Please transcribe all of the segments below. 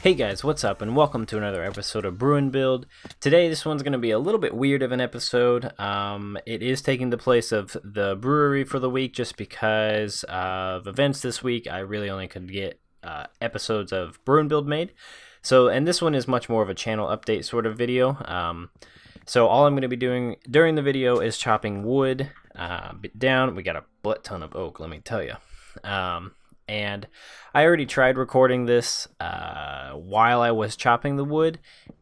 Hey guys, what's up, and welcome to another episode of Brew and Build. Today, this one's going to be a little bit weird of an episode. It is taking the place of the brewery for the week just because of events this week. I really only could get episodes of Brew and Build made. And this one is much more of a channel update sort of video. So all I'm going to be doing during the video is chopping wood down. We got a butt ton of oak, let me tell you. And I already tried recording this while I was chopping the wood,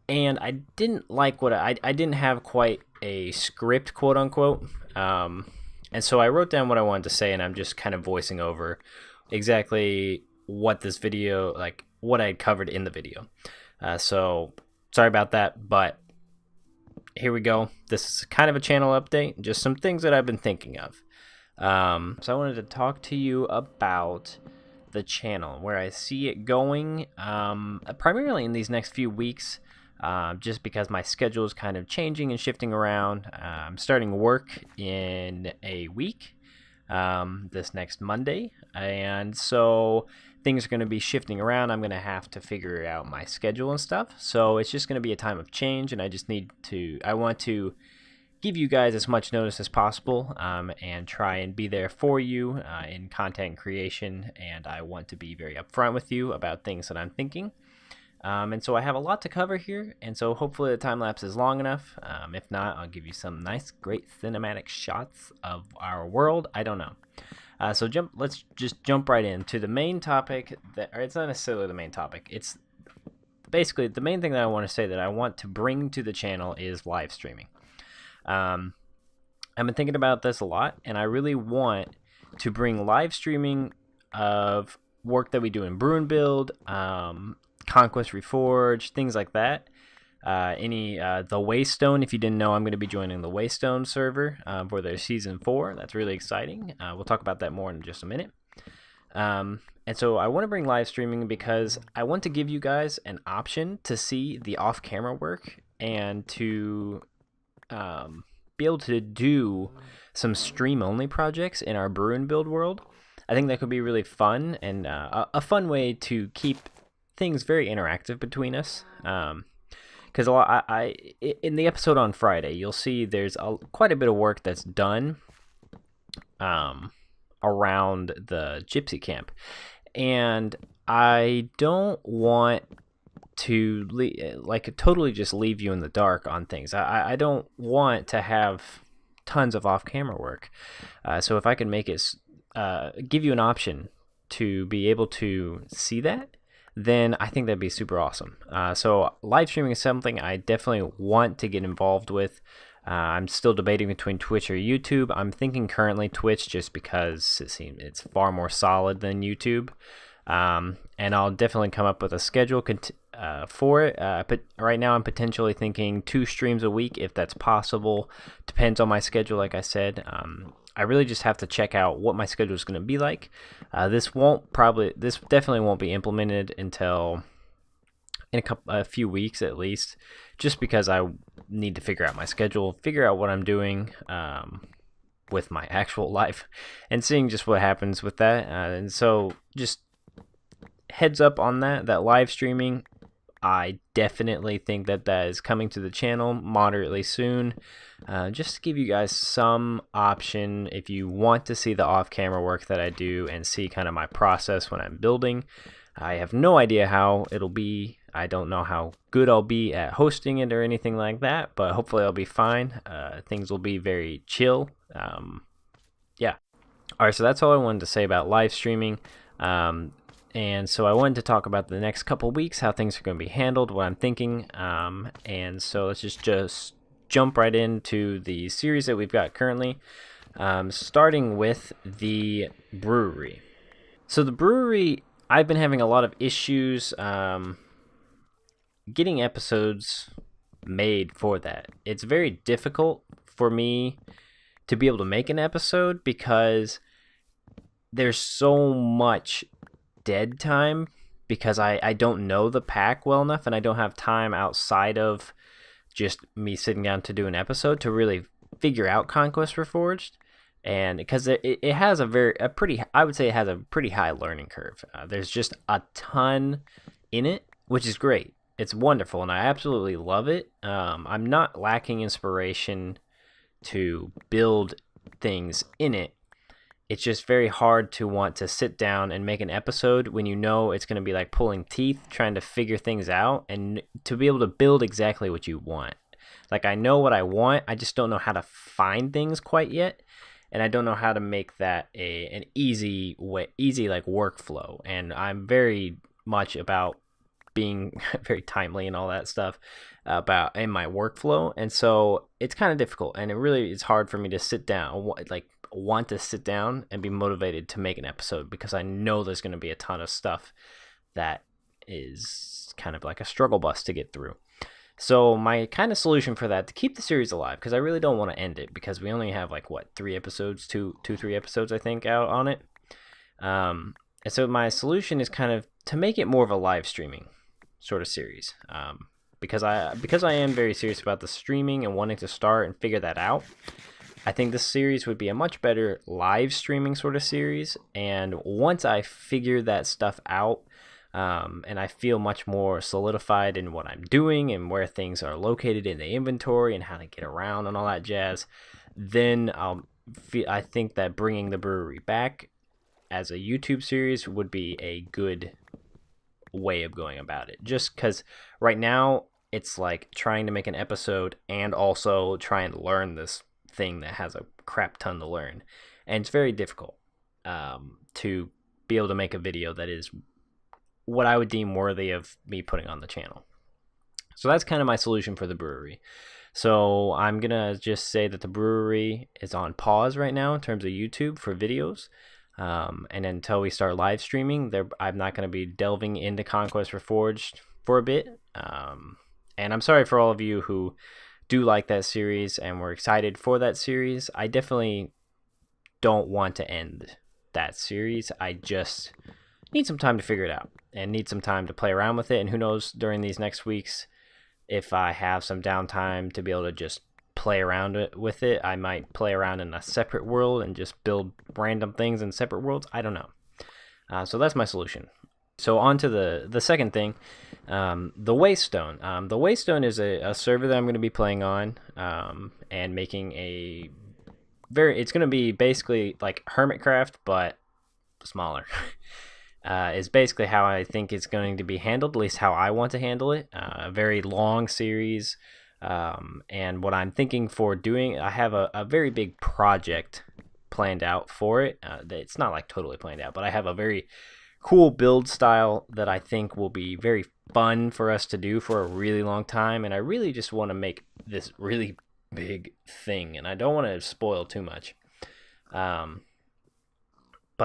and I didn't like what I didn't have quite a script, quote unquote. And so I wrote down what I wanted to say, and I'm just kind of voicing over exactly what this video, like what I had covered in the video. So sorry about that, but here we go. This is kind of a channel update, just some things that I've been thinking of. So I wanted to talk to you about the channel, where I see it going, primarily in these next few weeks, just because my schedule is kind of changing and shifting around. I'm starting work in a week, this next Monday, and so things are going to be shifting around. I'm going to have to figure out my schedule and stuff, so it's just going to be a time of change, and I want to give you guys as much notice as possible, and try and be there for you in content creation, and I want to be very upfront with you about things that I'm thinking. And so I have a lot to cover here, and so hopefully the time lapse is long enough. If not, I'll give you some nice, great cinematic shots of our world. I don't know. Let's just jump right into the main topic. Or it's not necessarily the main topic. It's basically the main thing that I want to say that I want to bring to the channel is live streaming. I've been thinking about this a lot, and I really want to bring live streaming of work that we do in Brew and Build, Conquest Reforged, things like that. The Waystone. If you didn't know, I'm going to be joining the Waystone server for their season 4. That's really exciting. We'll talk about that more in just a minute. And so I want to bring live streaming because I want to give you guys an option to see the off-camera work and to be able to do some stream-only projects in our Brew and Build world. I think that could be really fun, and a fun way to keep things very interactive between us. Because in the episode on Friday, you'll see there's quite a bit of work that's done around the Gypsy camp, and I don't want to totally just leave you in the dark on things. I don't want to have tons of off-camera work. So if I can make it give you an option to be able to see that, then I think that'd be super awesome. So live streaming is something I definitely want to get involved with. I'm still debating between Twitch or YouTube. I'm thinking currently Twitch, just because it's far more solid than YouTube. And I'll definitely come up with a schedule for it. But right now I'm potentially thinking 2 streams a week if that's possible. Depends on my schedule, like I said. I really just have to check out what my schedule is going to be like. This definitely won't be implemented until in a few weeks at least, just because I need to figure out my schedule, figure out what I'm doing with my actual life, and seeing just what happens with that. And so just heads up on that live streaming, I definitely think that is coming to the channel moderately soon. Just to give you guys some option if you want to see the off-camera work that I do and see kind of my process when I'm building. I have no idea how it'll be. I don't know how good I'll be at hosting it or anything like that, but hopefully I'll be fine. Things will be very chill. Yeah. All right, so that's all I wanted to say about live streaming. And so I wanted to talk about the next couple weeks, how things are going to be handled, what I'm thinking. And so let's just jump right into the series that we've got currently, starting with the brewery. So the brewery, I've been having a lot of issues getting episodes made for that. It's very difficult for me to be able to make an episode because there's so much dead time, because I don't know the pack well enough, and I don't have time outside of just me sitting down to do an episode to really figure out Conquest Reforged. And because it has I would say it has a pretty high learning curve. There's just a ton in it which is great. It's wonderful, and I absolutely love it. I'm not lacking inspiration to build things in it. It's just very hard to want to sit down and make an episode when you know it's going to be like pulling teeth, trying to figure things out, and to be able to build exactly what you want. Like, I know what I want, I just don't know how to find things quite yet, and I don't know how to make that an easy like workflow. And I'm very much about being very timely and all that stuff about in my workflow, and so it's kind of difficult, and it's hard for me to sit down, like want to sit down and be motivated to make an episode, because I know there's going to be a ton of stuff that is kind of like a struggle bus to get through. So my kind of solution for that, to keep the series alive, because I really don't want to end it, because we only have like 3 episodes, two, 3 episodes I think out on it. And so my solution is kind of to make it more of a live streaming sort of series, because I am very serious about the streaming and wanting to start and figure that out. I think this series would be a much better live streaming sort of series, and once I figure that stuff out, and I feel much more solidified in what I'm doing and where things are located in the inventory and how to get around and all that jazz, then I think that bringing the brewery back as a YouTube series would be a good way of going about it. Just because right now it's like trying to make an episode and also try and learn this thing that has a crap ton to learn, and it's very difficult to be able to make a video that is what I would deem worthy of me putting on the channel. So that's kind of my solution for the brewery. So I'm gonna just say that the brewery is on pause right now in terms of YouTube for videos, and until we start live streaming, I'm not going to be delving into Conquest Reforged for a bit. And I'm sorry for all of you who do like that series and we're excited for that series. I definitely don't want to end that series. I just need some time to figure it out and need some time to play around with it. And who knows, during these next weeks, if I have some downtime to be able to just play around with it, I might play around in a separate world and just build random things in separate worlds. I don't know. So that's my solution. So on to the second thing, the Waystone. The Waystone is a server that I'm going to be playing on, and making it's going to be basically like Hermitcraft, but smaller. Is basically how I think it's going to be handled, at least how I want to handle it. A very long series, and what I'm thinking for doing, I have a very big project planned out for it. It's not like totally planned out, but I have a very cool build style that I think will be very fun for us to do for a really long time, and I really just want to make this really big thing, and I don't want to spoil too much, but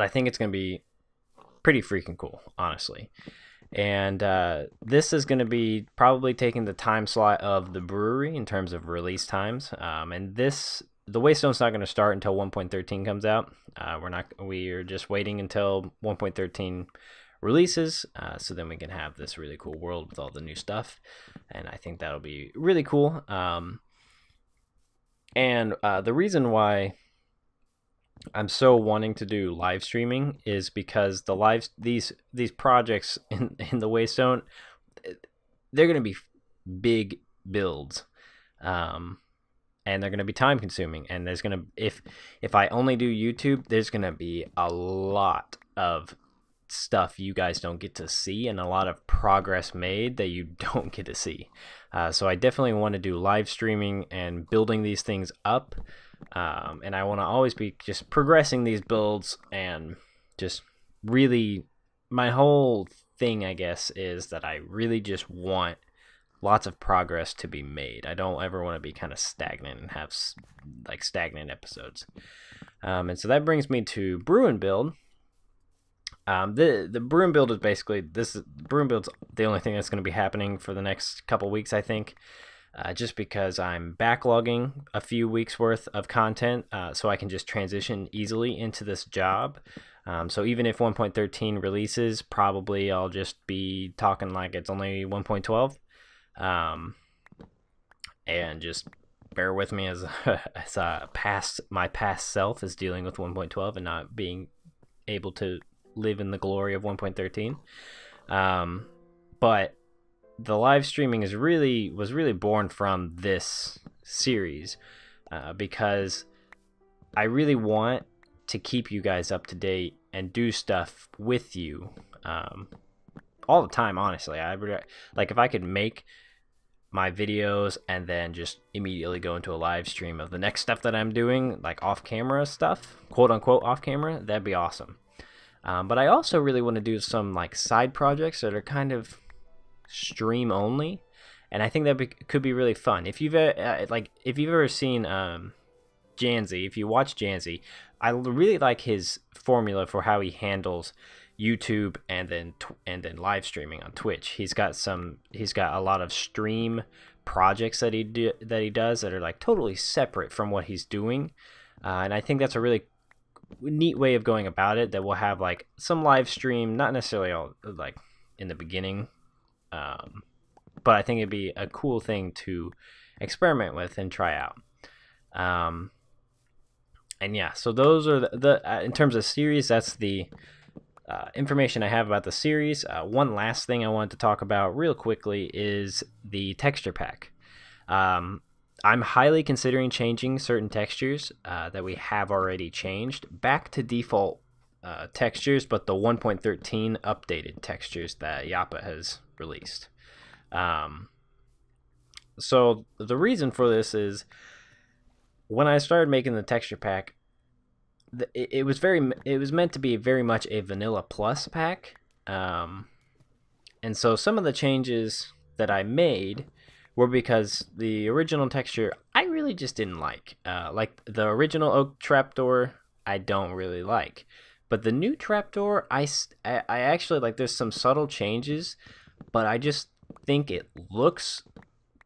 I think it's going to be pretty freaking cool, honestly. And this is going to be probably taking the time slot of the brewery in terms of release times, and the Waystone's not going to start until 1.13 comes out. We're just waiting until 1.13 releases, so then we can have this really cool world with all the new stuff, and I think that'll be really cool. And the reason why I'm so wanting to do live streaming is because these projects in the Waystone, they're going to be big builds. And they're going to be time consuming, and there's going to, if I only do YouTube, there's going to be a lot of stuff you guys don't get to see, and a lot of progress made that you don't get to see. So I definitely want to do live streaming and building these things up, and I want to always be just progressing these builds, and just really, my whole thing, I guess, is that I really just want lots of progress to be made. I don't ever want to be kind of stagnant and have like stagnant episodes. And so that brings me to Brew and Build. The Brew and Build is basically Brew and Build's the only thing that's going to be happening for the next couple weeks, I think, just because I'm backlogging a few weeks worth of content, so I can just transition easily into this job. So even if 1.13 releases, probably I'll just be talking like it's only 1.12. And just bear with me as my past self is dealing with 1.12 and not being able to live in the glory of 1.13. But the live streaming was really born from this series, because I really want to keep you guys up to date and do stuff with you, all the time. Honestly, like if I could make my videos and then just immediately go into a live stream of the next stuff that I'm doing, like off camera stuff, quote unquote off camera, that'd be awesome. But I also really want to do some like side projects that are kind of stream only, and I think that could be really fun. If you've ever seen Janzi, if you watch Janzi, I really like his formula for how he handles YouTube and then live streaming on Twitch. He's got a lot of stream projects that he does that are like totally separate from what he's doing, and I think that's a really neat way of going about it. That will have like some live stream, not necessarily all like in the beginning, but I think it'd be a cool thing to experiment with and try out. And yeah, so those are the in terms of series, that's the information I have about the series. One last thing I wanted to talk about real quickly is the texture pack. I'm highly considering changing certain textures that we have already changed back to default textures, but the 1.13 updated textures that Yappa has released. So the reason for this is when I started making the texture pack, it was meant to be very much a vanilla plus pack, and so some of the changes that I made were because the original texture I really just didn't like. Like the original oak trapdoor, I don't really like, but the new trapdoor, I actually like. There's some subtle changes, but I just think it looks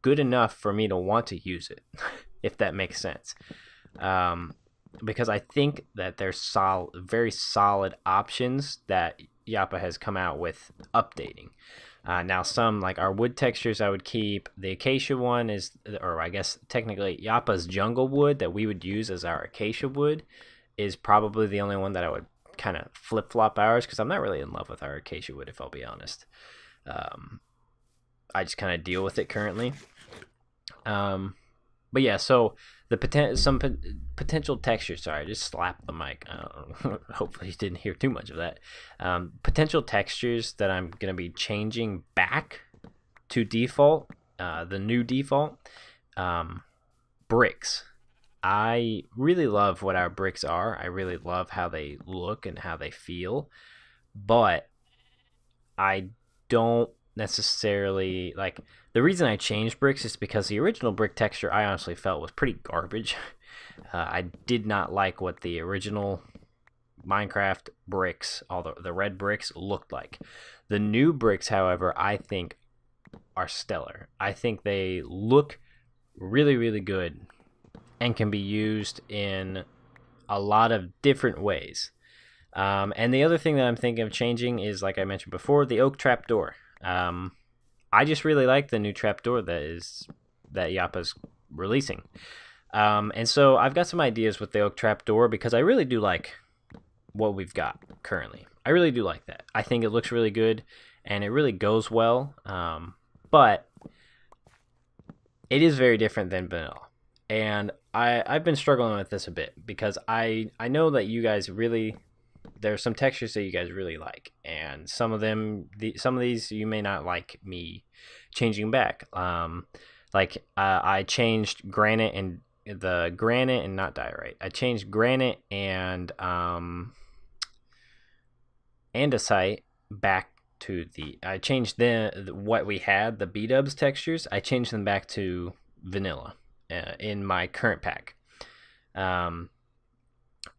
good enough for me to want to use it, if that makes sense. Because I think that there's very solid options that Yappa has come out with updating. Now, some like our wood textures I would keep. The acacia one is, or I guess technically Yappa's jungle wood that we would use as our acacia wood is probably the only one that I would kind of flip-flop ours, because I'm not really in love with our acacia wood, if I'll be honest. I just kind of deal with it currently. But yeah, so some potential textures. Sorry, I just slapped the mic. Hopefully you didn't hear too much of that. Potential textures that I'm going to be changing back to default, the new default. Bricks. I really love what our bricks are. I really love how they look and how they feel. But I don't necessarily like. The reason I changed bricks is because the original brick texture I honestly felt was pretty garbage. I did not like what the original Minecraft bricks, all the red bricks, looked like. The new bricks, however, I think are stellar. I think they look really, really good and can be used in a lot of different ways. And the other thing that I'm thinking of changing is, like I mentioned before, the oak trapdoor. I just really like the new trapdoor that Yappa's releasing. And so I've got some ideas with the oak trapdoor because I really do like what we've got currently. I really do like that. I think it looks really good and it really goes well. But it is very different than vanilla. And I've been struggling with this a bit because I know that you guys really, there's some textures that you guys really like, and some of these you may not like me changing back. I changed granite and not diorite. I changed granite and andesite back to I changed what we had, the B-dubs textures. I changed them back to vanilla in my current pack. And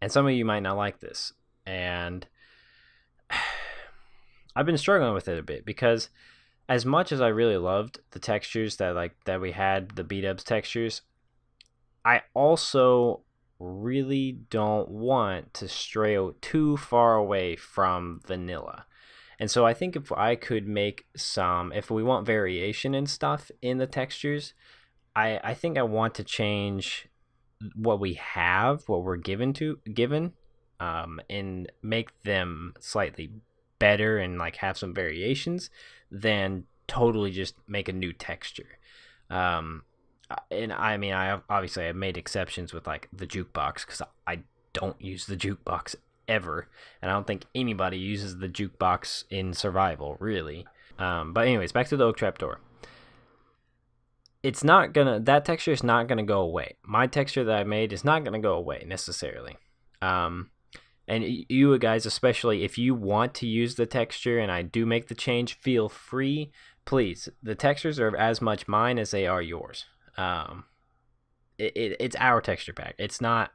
some of you might not like this. And I've been struggling with it a bit because as much as I really loved the textures that we had, the B-dubs textures, I also really don't want to stray too far away from vanilla. And so I think if I could make if we want variation and stuff in the textures, I think I want to change what we have, what we're given, and make them slightly better and like have some variations than totally just make a new texture. And I mean, I obviously have made exceptions with like the jukebox, because I don't use the jukebox ever, and I don't think anybody uses the jukebox in survival, really. But anyways, back to the oak trapdoor. That texture is not gonna go away. My texture that I made is not gonna go away necessarily. And you guys, especially if you want to use the texture and I do make the change, feel free. Please, the textures are as much mine as they are yours. It's our texture pack. It's not.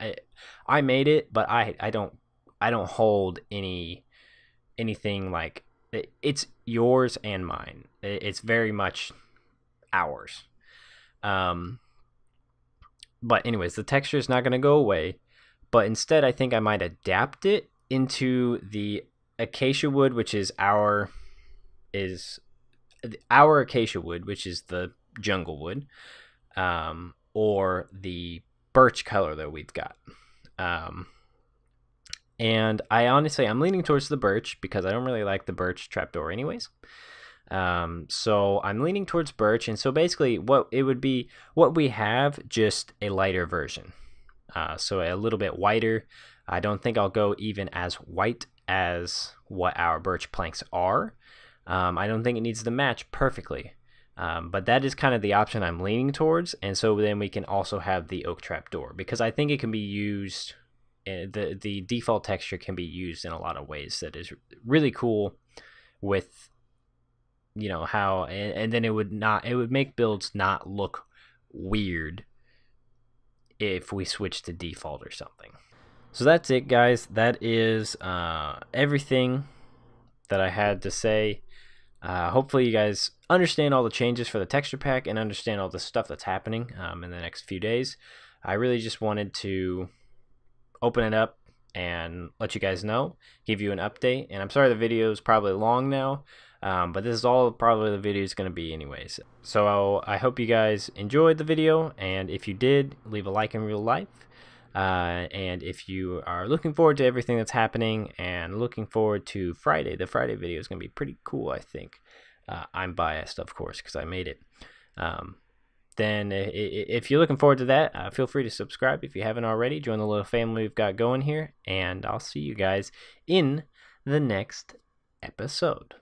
I made it, but I don't hold anything like it's yours and mine. It's very much ours. But anyways, the texture is not going to go away, but instead I think I might adapt it into the acacia wood, which is our acacia wood, which is the jungle wood, or the birch color that we've got. And I'm leaning towards the birch because I don't really like the birch trapdoor anyways. So I'm leaning towards birch, and so basically what we have, just a lighter version. So a little bit whiter. I don't think I'll go even as white as what our birch planks are. I don't think it needs to match perfectly. But that is kind of the option I'm leaning towards, and so then we can also have the oak trapdoor, because I think it can be used. The default texture can be used in a lot of ways that is really cool with, how, and then it would make builds not look weird if we switch to default or something. So that's it, guys. That is everything that I had to say. Hopefully you guys understand all the changes for the texture pack and understand all the stuff that's happening in the next few days. I really just wanted to open it up and let you guys know, give you an update. And I'm sorry the video is probably long now, but this is all probably the video is going to be anyways. So I hope you guys enjoyed the video, and if you did, leave a like in real life. And if you are looking forward to everything that's happening and looking forward to Friday, the Friday video is going to be pretty cool, I think. I'm biased, of course, because I made it. Then if you're looking forward to that, feel free to subscribe if you haven't already. Join the little family we've got going here, and I'll see you guys in the next episode.